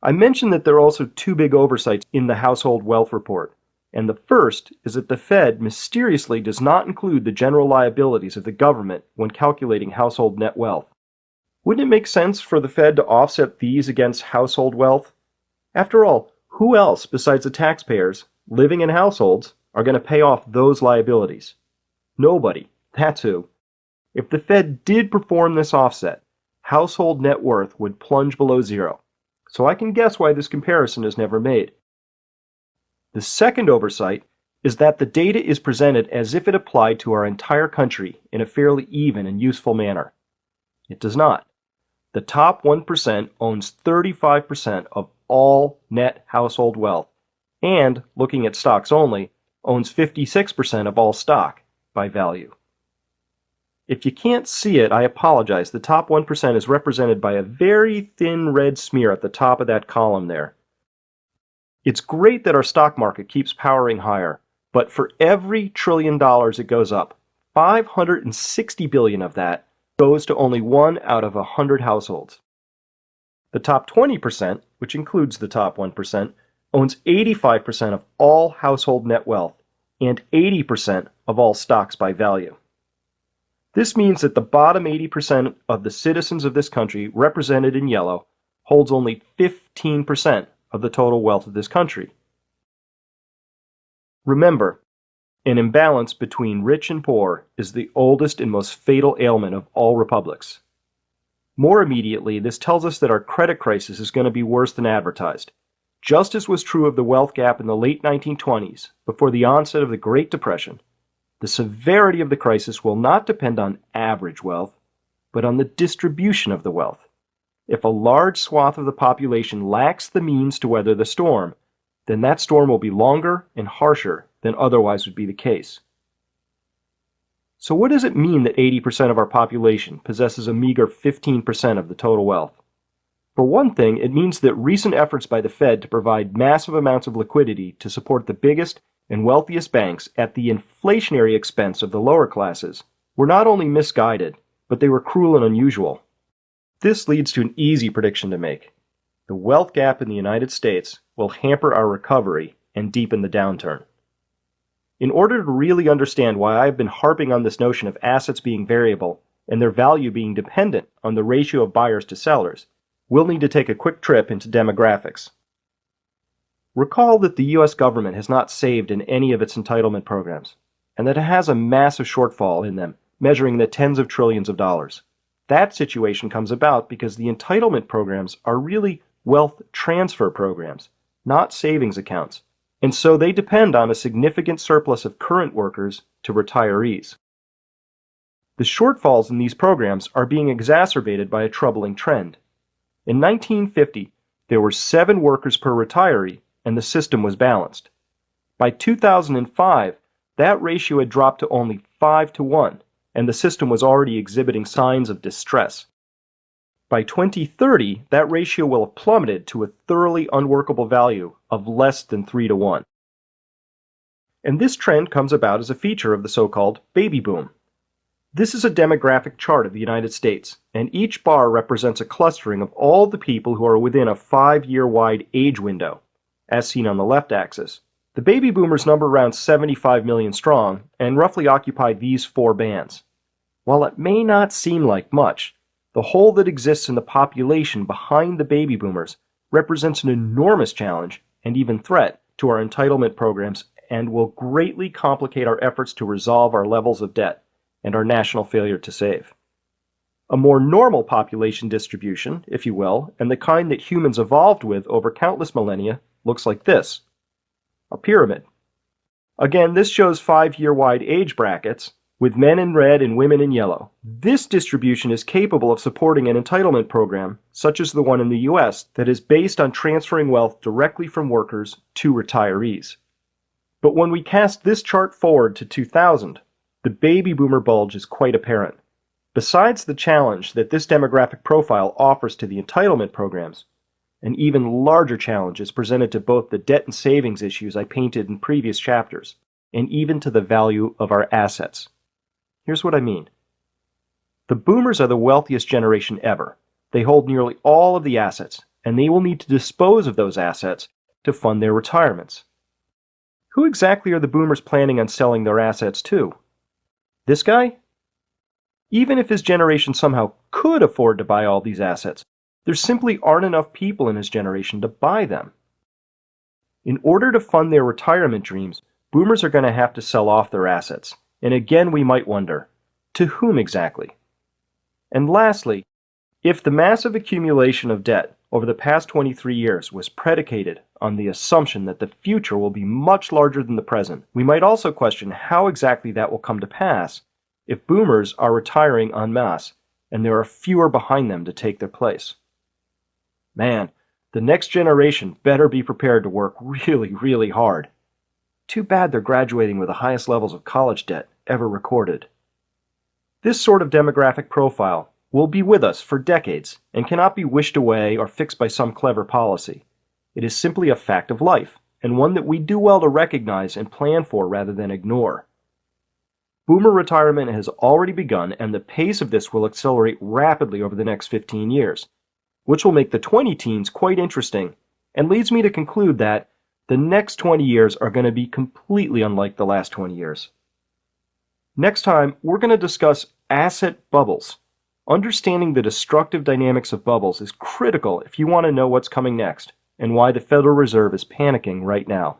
I mentioned that there are also two big oversights in the household wealth report, and the first is that the Fed mysteriously does not include the general liabilities of the government when calculating household net wealth. Wouldn't it make sense for the Fed to offset these against household wealth? After all, who else besides the taxpayers living in households are going to pay off those liabilities? Nobody. That's who. If the Fed did perform this offset, household net worth would plunge below zero. So I can guess why this comparison is never made. The second oversight is that the data is presented as if it applied to our entire country in a fairly even and useful manner. It does not. The top 1% owns 35% of all net household wealth, and, looking at stocks only, owns 56% of all stock by value. If you can't see it, I apologize. The top 1% is represented by a very thin red smear at the top of that column there. It's great that our stock market keeps powering higher, but for every $1 trillion it goes up, 560 billion of that goes to only 1 out of 100 households. The top 20%, which includes the top 1%, owns 85% of all household net wealth and 80% of all stocks by value. This means that the bottom 80% of the citizens of this country, represented in yellow, holds only 15% of the total wealth of this country. Remember, an imbalance between rich and poor is the oldest and most fatal ailment of all republics. More immediately, this tells us that our credit crisis is going to be worse than advertised. Just as was true of the wealth gap in the late 1920s, before the onset of the Great Depression, the severity of the crisis will not depend on average wealth, but on the distribution of the wealth. If a large swath of the population lacks the means to weather the storm, then that storm will be longer and harsher than otherwise would be the case. So what does it mean that 80% of our population possesses a meager 15% of the total wealth? For one thing, it means that recent efforts by the Fed to provide massive amounts of liquidity to support the biggest and wealthiest banks at the inflationary expense of the lower classes were not only misguided, but they were cruel and unusual. This leads to an easy prediction to make. The wealth gap in the United States will hamper our recovery and deepen the downturn. In order to really understand why I've been harping on this notion of assets being variable and their value being dependent on the ratio of buyers to sellers, we'll need to take a quick trip into demographics. Recall that the U.S. government has not saved in any of its entitlement programs, and that it has a massive shortfall in them, measuring the tens of trillions of dollars. That situation comes about because the entitlement programs are really wealth transfer programs, not savings accounts, and so they depend on a significant surplus of current workers to retirees. The shortfalls in these programs are being exacerbated by a troubling trend. In 1950, there were 7 workers per retiree, and the system was balanced. By 2005, that ratio had dropped to only 5 to 1, and the system was already exhibiting signs of distress. By 2030, that ratio will have plummeted to a thoroughly unworkable value of less than 3 to 1. And this trend comes about as a feature of the so-called baby boom. This is a demographic chart of the United States, and each bar represents a clustering of all the people who are within a 5-year wide age window, as seen on the left axis. The baby boomers number around 75 million strong and roughly occupy these 4 bands. While it may not seem like much, the hole that exists in the population behind the baby boomers represents an enormous challenge and even threat to our entitlement programs and will greatly complicate our efforts to resolve our levels of debt and our national failure to save. A more normal population distribution, if you will, and the kind that humans evolved with over countless millennia, looks like this: a pyramid. Again, this shows 5-year wide age brackets, with men in red and women in yellow. This distribution is capable of supporting an entitlement program, such as the one in the US, that is based on transferring wealth directly from workers to retirees. But when we cast this chart forward to 2000, the baby boomer bulge is quite apparent. Besides the challenge that this demographic profile offers to the entitlement programs, an even larger challenge is presented to both the debt and savings issues I painted in previous chapters, and even to the value of our assets. Here's what I mean. The boomers are the wealthiest generation ever. They hold nearly all of the assets, and they will need to dispose of those assets to fund their retirements. Who exactly are the boomers planning on selling their assets to? This guy? Even if his generation somehow could afford to buy all these assets, there simply aren't enough people in his generation to buy them. In order to fund their retirement dreams, boomers are going to have to sell off their assets. And again, we might wonder, to whom exactly? And lastly, if the massive accumulation of debt over the past 23 years was predicated on the assumption that the future will be much larger than the present, we might also question how exactly that will come to pass if boomers are retiring en masse and there are fewer behind them to take their place. Man, the next generation better be prepared to work really, really hard. Too bad they're graduating with the highest levels of college debt ever recorded. This sort of demographic profile will be with us for decades and cannot be wished away or fixed by some clever policy. It is simply a fact of life, and one that we do well to recognize and plan for rather than ignore. Boomer retirement has already begun, and the pace of this will accelerate rapidly over the next 15 years, which will make the 20-teens quite interesting, and leads me to conclude that the next 20 years are going to be completely unlike the last 20 years. Next time, we're going to discuss asset bubbles. Understanding the destructive dynamics of bubbles is critical if you want to know what's coming next and why the Federal Reserve is panicking right now.